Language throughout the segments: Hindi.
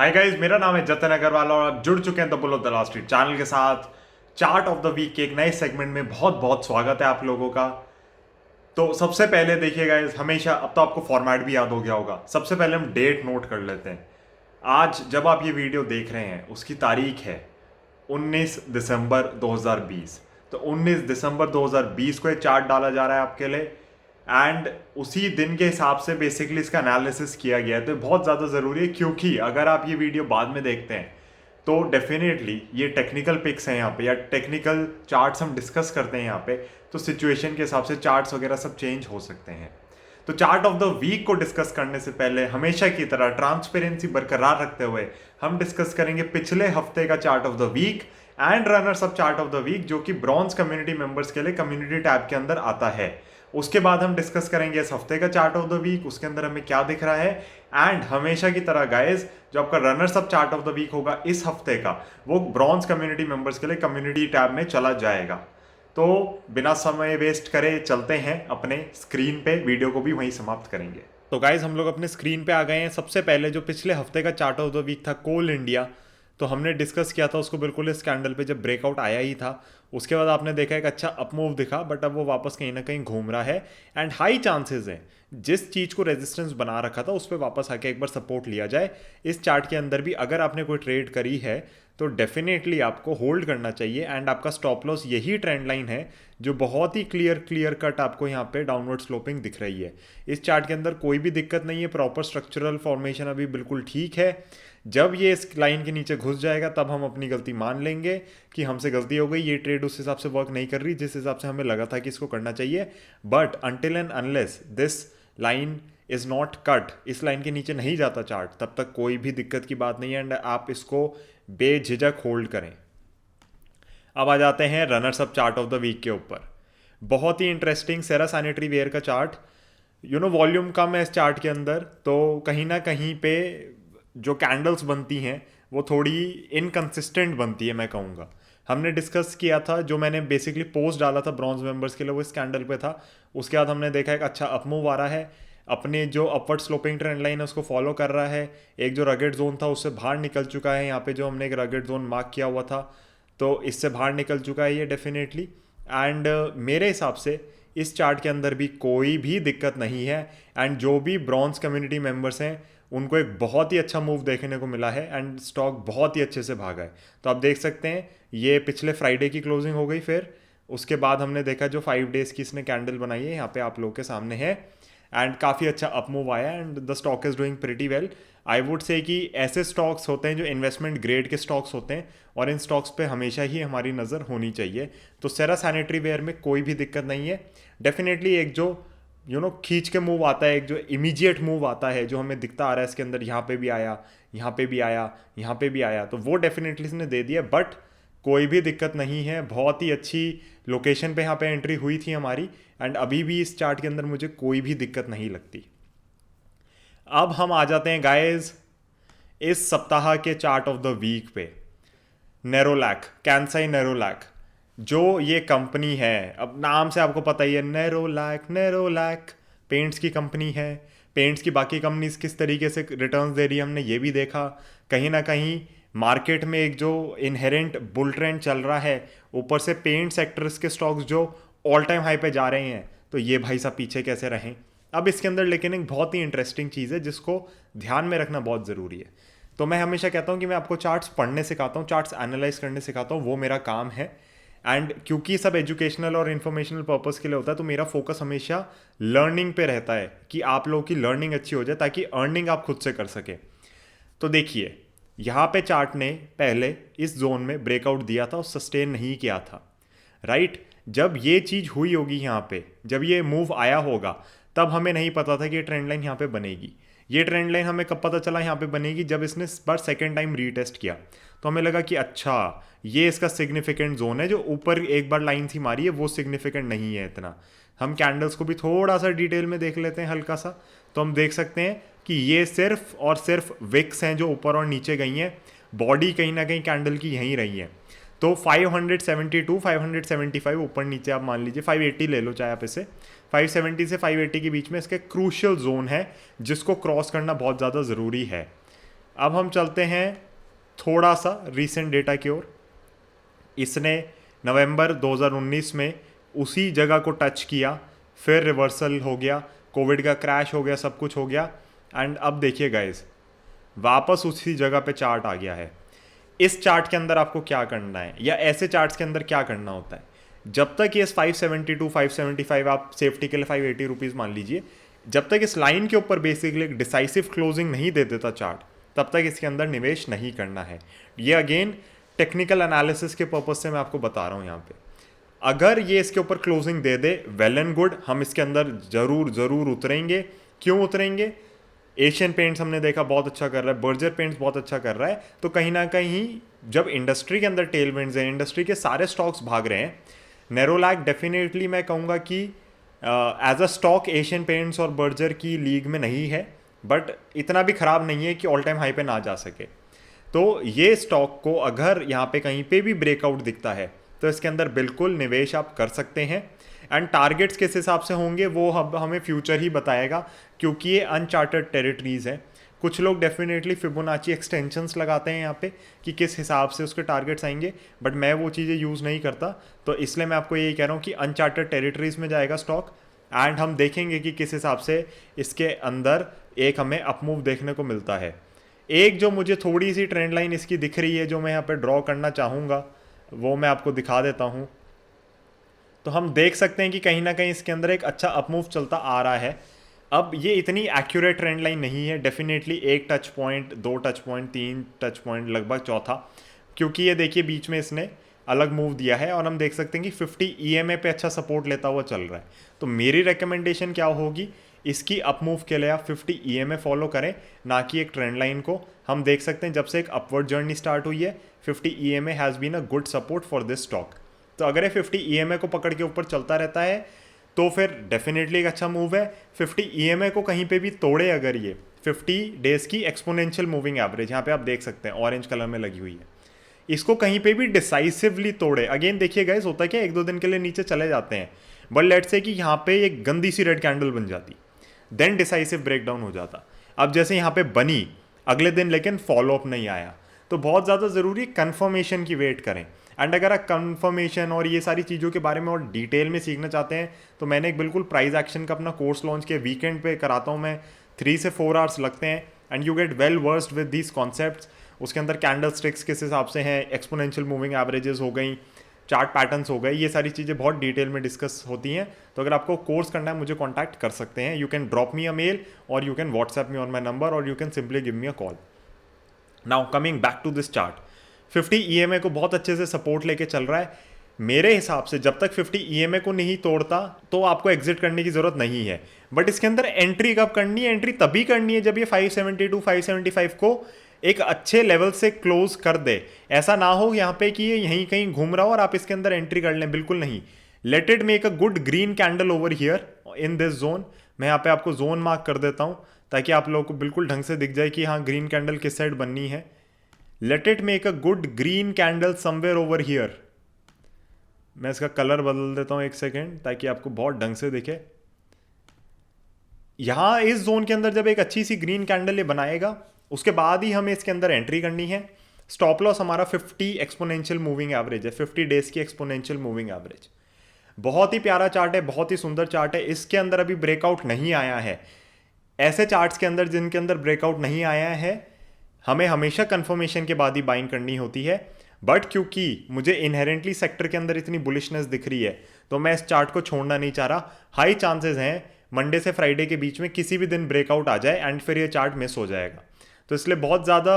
हाय गाइस, मेरा नाम है जतन अग्रवाल और आप जुड़ चुके हैं the bull of the last street channel के साथ। चार्ट ऑफ द वीक के एक नए सेगमेंट में बहुत बहुत स्वागत है आप लोगों का। तो सबसे पहले देखिए गाइस, हमेशा अब तो आपको फॉर्मेट भी याद हो गया होगा। सबसे पहले हम डेट नोट कर लेते हैं। आज जब आप ये वीडियो देख रहे हैं उसकी तारीख है 19 दिसंबर 2020। तो 19 दिसंबर 2020 को एक चार्ट डाला जा रहा है आपके लिए एंड उसी दिन के हिसाब से बेसिकली इसका एनालिसिस किया गया है। तो बहुत ज़्यादा ज़रूरी है क्योंकि अगर आप ये वीडियो बाद में देखते हैं तो डेफिनेटली ये टेक्निकल पिक्स हैं यहाँ पे या टेक्निकल चार्ट्स हम डिस्कस करते हैं यहाँ पे, तो सिचुएशन के हिसाब से चार्ट्स वगैरह सब चेंज हो सकते हैं। तो चार्ट ऑफ द वीक को डिस्कस करने से पहले हमेशा की तरह ट्रांसपेरेंसी बरकरार रखते हुए हम डिस्कस करेंगे पिछले हफ्ते का chart of the week and runners up chart of the week, जो कि ब्रॉन्ज कम्युनिटी मेंबर्स के लिए कम्युनिटी टैब के अंदर आता है। उसके बाद हम डिस्कस करेंगे इस हफ्ते का चार्ट ऑफ द वीक, उसके अंदर हमें क्या दिख रहा है। एंड हमेशा की तरह गाइस, जो आपका runners up chart of the week होगा इस हफ्ते का, वो ब्रॉन्ज कम्युनिटी मेंबर्स के लिए कम्युनिटी टैब में चला जाएगा। तो बिना समय वेस्ट करे चलते हैं अपने स्क्रीन पे, वीडियो को भी वहीं समाप्त करेंगे। तो गाइज हम लोग अपने स्क्रीन पे आ गए हैं। सबसे पहले जो पिछले हफ्ते का चार्ट ऑफ द वीक था कोल इंडिया, तो हमने डिस्कस किया था उसको बिल्कुल इस कैंडल पे जब ब्रेकआउट आया ही था। उसके बाद आपने देखा एक अच्छा अपमूव दिखा, बट अब वो वापस कहीं ना कहीं घूम रहा है एंड हाई चांसेस हैं जिस चीज़ को रेजिस्टेंस बना रखा था उस पर वापस आके एक बार सपोर्ट लिया जाए। इस चार्ट के अंदर भी अगर आपने कोई ट्रेड करी है तो डेफिनेटली आपको होल्ड करना चाहिए एंड आपका स्टॉप लॉस यही ट्रेंड लाइन है जो बहुत ही क्लियर कट आपको यहाँ पे डाउनवर्ड स्लोपिंग दिख रही है। इस चार्ट के अंदर कोई भी दिक्कत नहीं है, प्रॉपर स्ट्रक्चरल फॉर्मेशन अभी बिल्कुल ठीक है। जब ये इस लाइन के नीचे घुस जाएगा तब हम अपनी गलती मान लेंगे कि हमसे गलती हो गई, ये ट्रेड उस हिसाब से वर्क नहीं कर रही जिस हिसाब से हमें लगा था कि इसको करना चाहिए। But until and unless this line is not cut, इस लाइन के नीचे नहीं जाता चार्ट, तब तक कोई भी दिक्कत की बात नहीं है एंड आप इसको बेझिझक होल्ड करें। अब आ जाते हैं runners up chart of the week के ऊपर। बहुत ही इंटरेस्टिंग सेरा सैनिटरी वेयर का चार्ट। वॉल्यूम कम है इस चार्ट के अंदर, तो कहीं ना कहीं पे जो कैंडल्स बनती हैं वो थोड़ी इनकंसिस्टेंट बनती है मैं कहूँगा। हमने डिस्कस किया था, जो मैंने बेसिकली पोस्ट डाला था ब्रॉन्ज मेंबर्स के लिए वो इस कैंडल पे था। उसके बाद हमने देखा एक अच्छा अपमूव आ रहा है, अपने जो अपवर्ड स्लोपिंग ट्रेंड लाइन है उसको फॉलो कर रहा है। एक जो रगेड जोन था उससे बाहर निकल चुका है, यहाँ पे जो हमने एक रगेड जोन मार्क किया हुआ था तो इससे बाहर निकल चुका है ये डेफिनेटली। एंड मेरे हिसाब से इस चार्ट के अंदर भी कोई भी दिक्कत नहीं है एंड जो भी ब्रॉन्ज कम्युनिटी मेंबर्स हैं उनको एक बहुत ही अच्छा मूव देखने को मिला है एंड स्टॉक बहुत ही अच्छे से भागा है। तो आप देख सकते हैं ये पिछले फ्राइडे की क्लोजिंग हो गई, फिर उसके बाद हमने देखा जो 5 डेज़ की इसने कैंडल बनाई है यहाँ पे आप लोगों के सामने है एंड काफ़ी अच्छा अपमूव आया and the stock is doing pretty well. I would say कि ऐसे स्टॉक्स होते हैं जो इन्वेस्टमेंट ग्रेड के स्टॉक्स होते हैं और इन स्टॉक्स पे हमेशा ही हमारी नज़र होनी चाहिए। तो सेरा सैनिटरी वेयर में कोई भी दिक्कत नहीं है। डेफिनेटली एक जो खींच के मूव आता है, एक जो इमीडिएट मूव आता है जो हमें दिखता आ रहा है इसके अंदर, यहाँ पे भी आया, यहाँ पे भी आया, यहाँ पे भी आया, तो वो डेफिनेटली इसने दे दिया। बट कोई भी दिक्कत नहीं है, बहुत ही अच्छी लोकेशन पे यहाँ पे एंट्री हुई थी हमारी एंड अभी भी इस चार्ट के अंदर मुझे कोई भी दिक्कत नहीं लगती। अब हम आ जाते हैं गाइस इस सप्ताह के चार्ट ऑफ द वीक पे। नेरोलैक, कैंसाई नेरोलैक, जो ये कंपनी है, अब नाम से आपको पता ही है, नेरोलैक नेरोलैक पेंट्स की कंपनी है। पेंट्स की बाकी कंपनीज किस तरीके से रिटर्न्स दे रही है हमने ये भी देखा। कहीं ना कहीं मार्केट में एक जो इनहेरेंट बुल ट्रेंड चल रहा है, ऊपर से पेंट सेक्टर्स के स्टॉक्स जो ऑल टाइम हाई पे जा रहे हैं, तो ये भाई साहब पीछे कैसे रहें। अब इसके अंदर लेकिन एक बहुत ही इंटरेस्टिंग चीज़ है जिसको ध्यान में रखना बहुत ज़रूरी है। तो मैं हमेशा कहता हूँ कि मैं आपको चार्ट्स पढ़ने सिखाता हूँ, चार्ट्स एनालाइज करने सिखाता हूँ, वो मेरा काम है। एंड क्योंकि सब एजुकेशनल और इन्फॉर्मेशनल पर्पस के लिए होता है तो मेरा फोकस हमेशा लर्निंग पे रहता है कि आप लोगों की लर्निंग अच्छी हो जाए ताकि अर्निंग आप खुद से कर सके। तो देखिए यहाँ पे चार्ट ने पहले इस जोन में ब्रेकआउट दिया था और सस्टेन नहीं किया था, राइट। जब ये चीज़ हुई होगी यहाँ पे, जब ये मूव आया होगा, तब हमें नहीं पता था कि ये ट्रेंड लाइन यहाँ पे बनेगी। ये ट्रेंड लाइन हमें कब पता चला यहाँ पे बनेगी, जब इसने इस बार सेकेंड टाइम रीटेस्ट किया। तो हमें लगा कि अच्छा ये इसका सिग्निफिकेंट जोन है, जो ऊपर एक बार लाइन थी मारी है वो सिग्निफिकेंट नहीं है इतना। हम कैंडल्स को भी थोड़ा सा डिटेल में देख लेते हैं हल्का सा, तो हम देख सकते हैं कि ये सिर्फ और सिर्फ विक्स हैं जो ऊपर और नीचे गई हैं, बॉडी कहीं ना कहीं कैंडल की यहीं रही है। तो 572 575 ऊपर नीचे आप मान लीजिए 580 ले लो चाहे आप इसे, 570 से 580 के बीच में इसके क्रूशियल जोन है जिसको क्रॉस करना बहुत ज़्यादा ज़रूरी है। अब हम चलते हैं थोड़ा सा रीसेंट डेटा की ओर। इसने नवंबर 2019 में उसी जगह को टच किया, फिर रिवर्सल हो गया, कोविड का क्रैश हो गया, सब कुछ हो गया, एंड अब देखिए गाइस वापस उसी जगह पे चार्ट आ गया है। इस चार्ट के अंदर आपको क्या करना है, या ऐसे चार्ट्स के अंदर क्या करना होता है, जब तक ये 572 575 आप सेफ्टी के लिए 580 रुपीज़ मान लीजिए, जब तक इस लाइन के ऊपर बेसिकली एक डिसाइसिव क्लोजिंग नहीं दे देता चार्ट, तब तक इसके अंदर निवेश नहीं करना है। ये अगेन टेक्निकल एनालिसिस के पर्पज से मैं आपको बता रहा हूँ यहाँ पे। अगर ये इसके ऊपर closing they they, well and good, हम इसके अंदर ज़रूर उतरेंगे। क्यों उतरेंगे? एशियन पेंट्स हमने देखा बहुत अच्छा कर रहा है, बर्जर पेंट्स बहुत अच्छा कर रहा है, तो कहीं ना कहीं जब इंडस्ट्री के अंदर टेलविंड्स हैं, इंडस्ट्री के सारे स्टॉक्स भाग रहे हैं, नेरोलैक डेफिनेटली मैं कहूँगा कि as a stock Asian Paints और बर्जर की लीग में नहीं है, बट इतना भी ख़राब नहीं है कि ऑल टाइम हाई पे ना जा सके। तो ये स्टॉक को अगर यहाँ पे कहीं पे भी ब्रेकआउट दिखता है तो इसके अंदर बिल्कुल निवेश आप कर सकते हैं। एंड टारगेट्स किस हिसाब से होंगे वो हमें फ्यूचर ही बताएगा, क्योंकि ये अनचार्टर्ड टेरिटरीज हैं। कुछ लोग डेफिनेटली फिबोनाची एक्सटेंशंस लगाते हैं यहाँ पे कि किस हिसाब से उसके टारगेट्स आएंगे, बट मैं वो चीज़ें यूज़ नहीं करता, तो इसलिए मैं आपको यही कह रहा हूँ कि अनचार्टर्ड टेरिटरीज में जाएगा स्टॉक, एंड हम देखेंगे कि किस हिसाब से इसके अंदर एक हमें अपमूव देखने को मिलता है। एक जो मुझे थोड़ी सी ट्रेंड लाइन इसकी दिख रही है जो मैं यहाँ पे ड्रॉ करना चाहूँगा, वो मैं आपको दिखा देता हूँ। तो हम देख सकते हैं कि कहीं ना कहीं इसके अंदर एक अच्छा अपमूव चलता आ रहा है। अब ये इतनी एक्यूरेट ट्रेंड लाइन नहीं है, डेफिनेटली एक टच पॉइंट, दो टच पॉइंट, तीन टच पॉइंट, लगभग चौथा, क्योंकि ये देखिए बीच में इसने अलग मूव दिया है और हम देख सकते हैं कि 50 EMA पे अच्छा सपोर्ट लेता हुआ चल रहा है। तो मेरी रिकमेंडेशन क्या होगी, इसकी अपमूव के लिए आप 50 EMA फॉलो करें, ना कि एक ट्रेंड लाइन को। हम देख सकते हैं जब से एक अपवर्ड जर्नी स्टार्ट हुई है, 50 EMA has been a good support for this stock. तो अगर ये 50 EMA को पकड़ के ऊपर चलता रहता है तो फिर डेफिनेटली एक अच्छा मूव है। 50 EMA को कहीं पे भी तोड़े अगर ये 50 डेज की एक्सपोनेंशियल मूविंग एवरेज, यहाँ पे आप देख सकते हैं ऑरेंज कलर में लगी हुई है, इसको कहीं पे भी डिसाइसिवली तोड़े, अगेन देखिए गाइस होता है क्या, एक दो दिन के लिए नीचे चले जाते हैं, बट लेट्स से कि यहाँ पे एक गंदी सी रेड कैंडल बन जाती, देन डिसाइसिव ब्रेकडाउन हो जाता। अब जैसे यहाँ पे बनी, अगले दिन लेकिन फॉलोअप नहीं आया, तो बहुत ज़्यादा ज़रूरी कंफर्मेशन की वेट करें। एंड अगर आप कंफर्मेशन और ये सारी चीज़ों के बारे में और डिटेल में सीखना चाहते हैं तो मैंने एक बिल्कुल प्राइस एक्शन का अपना कोर्स लॉन्च किया, वीकेंड पे कराता हूँ मैं, 3 से 4 आवर्स लगते हैं, and you get well versed with these concepts. उसके अंदर कैंडल स्टिक्स किस हिसाब से हैं, एक्सपोनेंशियल मूविंग एवरेजेस हो गई, चार्ट पैटर्न्स हो गए, ये सारी चीज़ें बहुत डिटेल में डिस्कस होती हैं। तो अगर आपको कोर्स करना है मुझे कॉन्टैक्ट कर सकते हैं, you can drop me a mail और you can WhatsApp me on my number और you can simply give me a call. Now coming back to this chart, 50 EMA को बहुत अच्छे से सपोर्ट लेके चल रहा है। मेरे हिसाब से जब तक 50 EMA को नहीं तोड़ता तो आपको एग्जिट करने की ज़रूरत नहीं है, बट इसके अंदर एंट्री कब करनी है? एंट्री तभी करनी है जब ये 572 575 को एक अच्छे लेवल से क्लोज कर दे। ऐसा ना हो यहाँ पे कि ये यहीं कहीं घूम रहा हो और आप इसके अंदर एंट्री कर लें, बिल्कुल नहीं। Let it make a good green candle over here in this zone. मैं यहाँ पे आपको जोन मार्क कर देता हूँ ताकि आप लोगों को बिल्कुल ढंग से दिख जाए कि हाँ ग्रीन कैंडल किस साइड बननी है। Let it make a good green candle somewhere over here. मैं इसका कलर बदल देता हूँ एक सेकेंड ताकि आपको बहुत ढंग से दिखे। यहाँ इस जोन के अंदर जब एक अच्छी सी ग्रीन कैंडल ये बनाएगा उसके बाद ही हमें इसके अंदर एंट्री करनी है। स्टॉप लॉस हमारा 50 एक्सपोनेंशियल मूविंग एवरेज है, 50 डेज की एक्सपोनेंशियल मूविंग एवरेज। बहुत ही प्यारा चार्ट है, बहुत ही सुंदर चार्ट है। इसके अंदर अभी ब्रेकआउट नहीं आया है। ऐसे चार्ट्स के अंदर जिनके अंदर ब्रेकआउट नहीं आया है हमें हमेशा कंफर्मेशन के बाद ही बाइंग करनी होती है, बट क्योंकि मुझे इनहेरेंटली सेक्टर के अंदर इतनी बुलिशनेस दिख रही है तो मैं इस चार्ट को छोड़ना नहीं चाह रहा। हाई चांसेस हैं मंडे से फ्राइडे के बीच में किसी भी दिन ब्रेकआउट आ जाए एंड फिर ये चार्ट मिस हो जाएगा। तो इसलिए बहुत ज़्यादा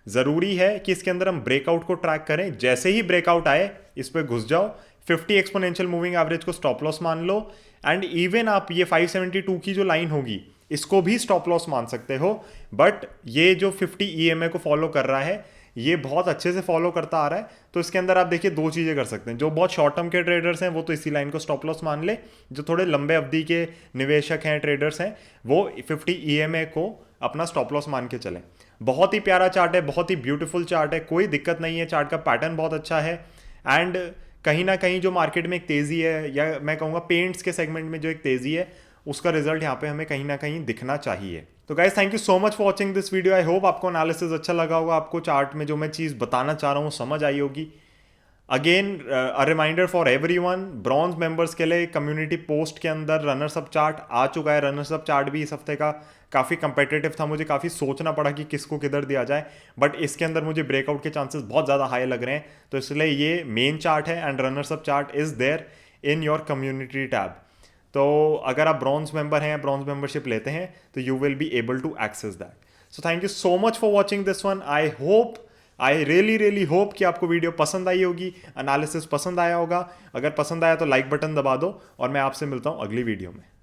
ज़रूरी है कि इसके अंदर हम ब्रेकआउट को ट्रैक करें। जैसे ही ब्रेकआउट आए इस पर घुस जाओ, 50 एक्सपोनेंशियल मूविंग एवरेज को स्टॉप लॉस मान लो, एंड इवन आप ये 572 की जो लाइन होगी इसको भी स्टॉप लॉस मान सकते हो। बट ये जो 50 EMA को फॉलो कर रहा है ये बहुत अच्छे से फॉलो करता आ रहा है। तो इसके अंदर आप देखिए दो चीज़ें कर सकते हैं। जो बहुत शॉर्ट टर्म के ट्रेडर्स हैं वो तो इसी लाइन को स्टॉप लॉस मान ले, जो थोड़े लंबे अवधि के निवेशक हैं, ट्रेडर्स हैं, वो 50 EMA को अपना स्टॉप लॉस मान के चलें। बहुत ही प्यारा चार्ट है, बहुत ही ब्यूटीफुल चार्ट है, कोई दिक्कत नहीं है, चार्ट का पैटर्न बहुत अच्छा है। एंड कहीं ना कहीं जो मार्केट में एक तेज़ी है, या मैं कहूँगा पेंट्स के सेगमेंट में जो एक तेज़ी है, उसका रिजल्ट यहाँ पे हमें कहीं ना कहीं दिखना चाहिए। तो guys thank you so much for watching this video. I hope आपको एनालिसिस अच्छा लगा होगा, आपको चार्ट में जो मैं चीज़ बताना चाह रहा हूँ समझ आई होगी। Again a reminder for everyone, bronze members के लिए कम्युनिटी पोस्ट के अंदर रनर्स अप चार्ट आ चुका है। रनर्स अप चार्ट भी इस हफ्ते का काफ़ी कंपेटिटिव था, मुझे काफ़ी सोचना पड़ा कि किसको किधर दिया जाए, बट इसके अंदर मुझे ब्रेकआउट के चांसेस बहुत ज़्यादा हाई लग रहे हैं। तो इसलिए ये मेन चार्ट है and runners up chart is there in your community tab. तो अगर आप ब्रॉन्ज मेंबर हैं, ब्रॉन्ज मेंबरशिप लेते हैं, तो you will be able to access that. So thank you so much for watching this one. I really hope कि आपको वीडियो पसंद आई होगी, एनालिसिस पसंद आया होगा। अगर पसंद आया तो लाइक बटन दबा दो और मैं आपसे मिलता हूँ अगली वीडियो में।